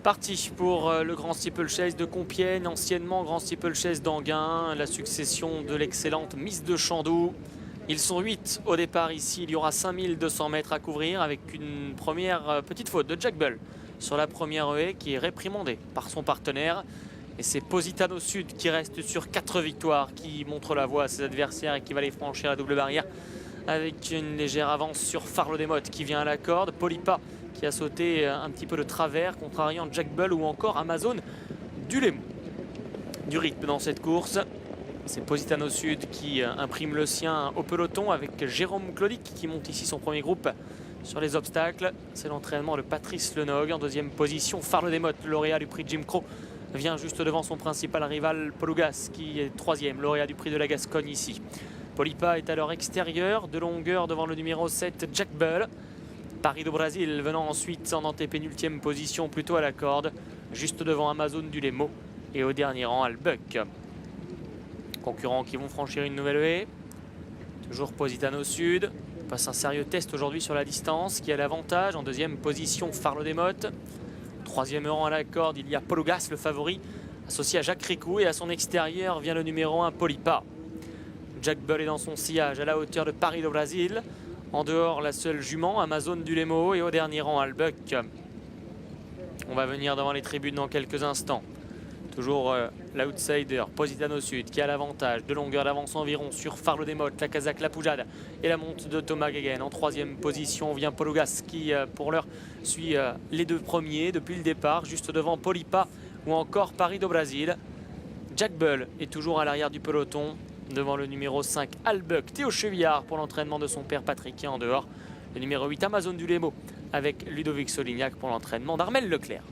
Parti pour le Grand Steeplechase de Compiègne, anciennement Grand Steeplechase d'Anguin, la succession de l'excellente Miss de Chandoux. Ils sont 8 au départ ici, il y aura 5200 mètres à couvrir avec une première petite faute de Jack Bull sur la première haie qui est réprimandée par son partenaire. Et c'est Positano Sud qui reste sur 4 victoires, qui montre la voie à ses adversaires et qui va les franchir la double barrière avec une légère avance sur Farlo Desmottes qui vient à la corde. Polipa qui a sauté un petit peu de travers, contrariant Jack Bull ou encore Amazon du Lémou. Du rythme dans cette course, c'est Positano Sud qui imprime le sien au peloton avec Jérôme Claudic qui monte ici son premier groupe sur les obstacles. C'est l'entraînement de Patrice Lenog en deuxième position. Farlo Desmottes, lauréat du prix Jim Crow, vient juste devant son principal rival Polugas qui est troisième, lauréat du prix de la Gascogne ici. Polipa est à leur extérieur, de longueur devant le numéro 7 Jack Bull. Paris do Brasil venant ensuite en antépénultième position plutôt à la corde, juste devant Amazon du Lémou et au dernier rang Albuck. Concurrents qui vont franchir une nouvelle haie. Toujours Positano Sud. On passe un sérieux test aujourd'hui sur la distance qui a l'avantage. En deuxième position Farlo Desmottes. Troisième rang à la corde, il y a Polugas le favori associé à Jacques Ricou et à son extérieur vient le numéro 1 Polipa. Jack Bull est dans son sillage à la hauteur de Paris do Brasil. En dehors, la seule jument, Amazon du Lémou et au dernier rang, Albuck. On va venir devant les tribunes dans quelques instants. Toujours l'outsider, Positano Sud, qui a l'avantage de longueur d'avance environ sur Farlo Desmottes, la Kazakh, la Poujade et la monte de Thomas Guéguen. En troisième position vient Polugas qui, pour l'heure, suit les deux premiers depuis le départ, juste devant Polipa ou encore Paris do Brasil. Jack Bull est toujours à l'arrière du peloton, devant le numéro 5 Albuck, Théo Chevillard pour l'entraînement de son père Patrick et en dehors le numéro 8 Amazon du Lémou avec Ludovic Solignac pour l'entraînement d'Armel Leclerc.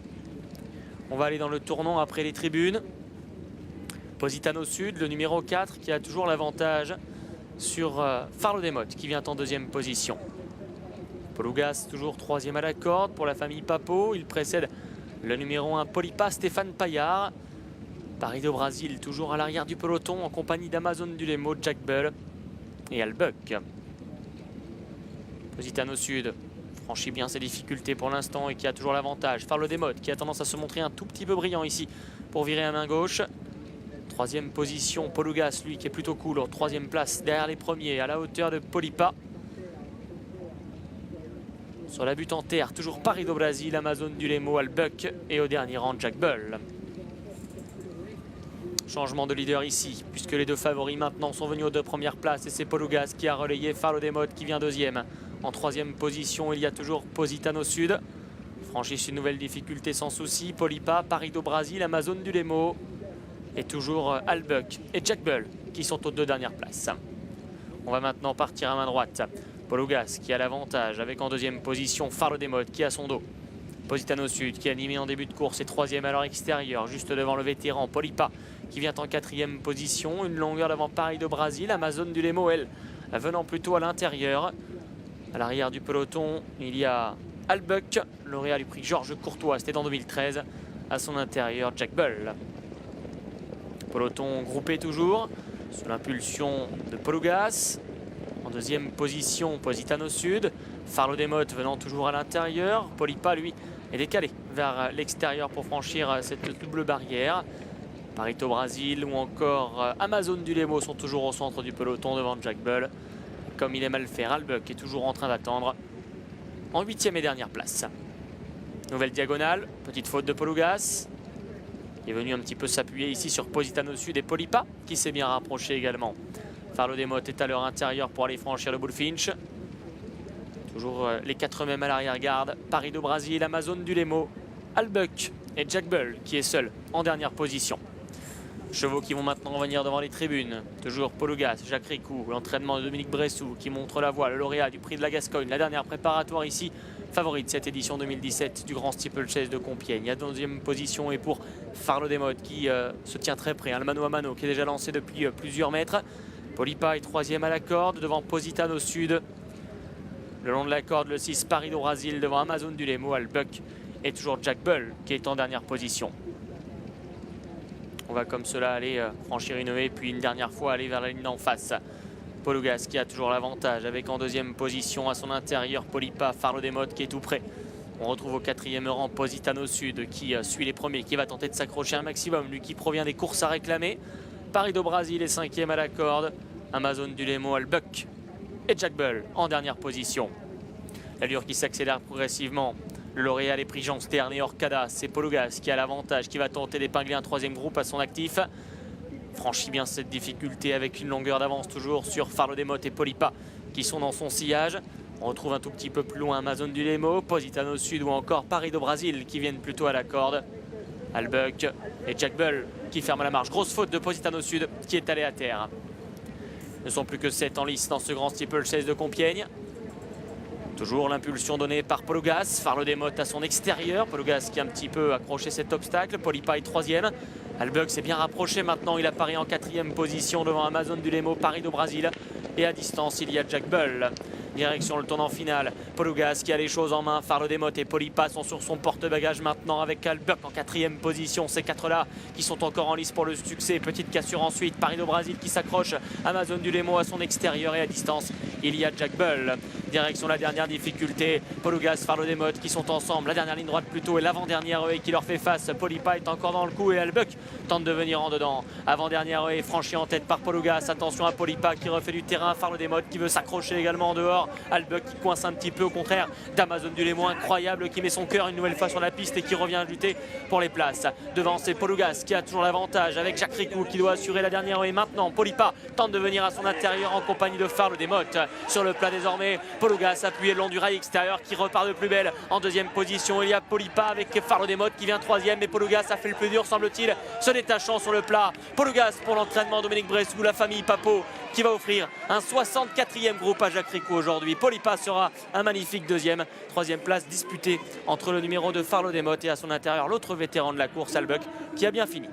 On va aller dans le tournant après les tribunes. Positano Sud, le numéro 4 qui a toujours l'avantage sur Farlo Desmottes qui vient en deuxième position. Polugas toujours troisième à la corde pour la famille Papo, il précède le numéro 1 Polipa Stéphane Paillard. Paris do Brasil toujours à l'arrière du peloton en compagnie d'Amazon du Lémou, Jack Bull et Albuck. Positano Sud franchit bien ses difficultés pour l'instant et qui a toujours l'avantage. Farlo Desmottes qui a tendance à se montrer un tout petit peu brillant ici pour virer à main gauche. Troisième position, Polugas, lui qui est plutôt cool, en troisième place derrière les premiers à la hauteur de Polipa. Sur la butte en terre, toujours Paris do Brasil, Amazon du Lémou, Albuck et au dernier rang Jack Bull. Changement de leader ici, puisque les deux favoris maintenant sont venus aux deux premières places et c'est Polugas qui a relayé Farlo Desmottes qui vient deuxième. En troisième position, il y a toujours Positano Sud. Franchissent une nouvelle difficulté sans souci. Polipa, Paris do Brasil, Amazon du Lémou et toujours Albuck et Jack Bull qui sont aux deux dernières places. On va maintenant partir à main droite. Polugas qui a l'avantage avec en deuxième position Farlo Desmottes qui a son dos. Positano Sud qui est animé en début de course et troisième à leur extérieur, juste devant le vétéran Polipa qui vient en quatrième position. Une longueur devant Paris do Brasil, Amazon du Lémou, elle, venant plutôt à l'intérieur. À l'arrière du peloton, il y a Albuck, lauréat du prix Georges Courtois, c'était en 2013. À son intérieur, Jack Bull. Peloton groupé toujours, sous l'impulsion de Polugas. En deuxième position, Positano Sud. Farlo Desmottes venant toujours à l'intérieur. Polipa, lui, est décalé vers l'extérieur pour franchir cette double barrière. Paris do Brasil ou encore Amazon du Lémou sont toujours au centre du peloton devant Jack Bull. Comme il aime à le faire, Albuck est toujours en train d'attendre en huitième et dernière place. Nouvelle diagonale, petite faute de Polugas. Il est venu un petit peu s'appuyer ici sur Positano Sud et Polipa qui s'est bien rapproché également. Farlo Desmottes est à leur intérieur pour aller franchir le Bullfinch. Toujours les quatre mêmes à l'arrière-garde. Paris do Brasil, Amazon du Lémou, Albuck et Jack Bull qui est seul en dernière position. Chevaux qui vont maintenant venir devant les tribunes. Toujours Polugas, Jacques Ricou, l'entraînement de Dominique Bressou qui montre la voie, le lauréat du prix de la Gascogne, la dernière préparatoire ici, favori de cette édition 2017 du Grand Steeplechase de Compiègne. La deuxième position est pour Farlo Desmottes qui se tient très près, le mano à mano qui est déjà lancé depuis plusieurs mètres. Polipa est troisième à la corde devant Positano Sud. Le long de la corde, le 6 Paris do Brasil devant Amazon du Lémou, Albuck et toujours Jack Bull qui est en dernière position. On va comme cela aller franchir une haie puis une dernière fois aller vers la ligne d'en face. Polugas qui a toujours l'avantage avec en deuxième position à son intérieur Polipa, Farlo Desmottes qui est tout près On retrouve au 4e rang Positano Sud qui suit les premiers, qui va tenter de s'accrocher un maximum, lui qui provient des courses à réclamer. Paris do Brasil est 5e à la corde. Amazon du Lemo, Albuck et Jack Bull en dernière position. L'allure qui s'accélère progressivement. Le L'Oréal est pris Jean Stern et Orcada. C'est Polugas qui a l'avantage, qui va tenter d'épingler un 3e groupe à son actif. Franchit bien cette difficulté avec une longueur d'avance toujours sur Farlo Demotte et Polipa qui sont dans son sillage. On retrouve un tout petit peu plus loin Amazon du Lemo, Positano Sud ou encore Paris do Brasil qui viennent plutôt à la corde. Albuck et Jack Bull qui ferment la marche. Grosse faute de Positano Sud qui est allé à terre. Ne sont plus que 7 en lice dans ce grand steeplechase de Compiègne. Toujours l'impulsion donnée par Polugas. Farlo Demotte à son extérieur. Polugas qui a un petit peu accroché cet obstacle. Polipa est 3e. Albuck s'est bien rapproché maintenant. Il apparaît en 4e position devant Amazon du Lemo, Paris do Brasil. Et à distance, il y a Jack Bull. Direction le tournant final. Polugas qui a les choses en main. Farlo Demotte et Polipa sont sur son porte-bagages maintenant avec Albuck en 4e position. Ces 4-là qui sont encore en lice pour le succès. Petite cassure ensuite. Paris do Brasil qui s'accroche. Amazon du Lemo à son extérieur et à distance, il y a Jack Bull. Direction la dernière difficulté. Polugas, Farlo Demotte qui sont ensemble. La dernière ligne droite plutôt et l'avant-dernière haie qui leur fait face. Polipa est encore dans le coup et Albuck tente de venir en dedans. Avant-dernière haie franchie en tête par Polugas. Attention à Polipa qui refait du terrain. Farlo Demotte qui veut s'accrocher également en dehors. Albuck qui coince un petit peu au contraire d'Amazon du Lemo, incroyable, qui met son cœur une nouvelle fois sur la piste et qui revient lutter pour les places. Devant c'est Polugas qui a toujours l'avantage avec Jacques Ricou qui doit assurer la dernière haie maintenant. Polipa tente de venir à son intérieur en compagnie de Farlo Demotte. Sur le plat désormais, Polugas appuyé le long du rail extérieur qui repart de plus belle. En 2e position, il y a Polipa avec Farlo Demotte qui vient 3e et Polugas a fait le plus dur semble-t-il, se détachant sur le plat. Polugas pour l'entraînement, Dominique Bressou, la famille Papo qui va offrir un 64e groupe à Jacques Ricou aujourd'hui. Polipa sera un magnifique 2e. 3e place disputée entre le numéro 2 Farlo Demotte et à son intérieur l'autre vétéran de la course Albuck qui a bien fini.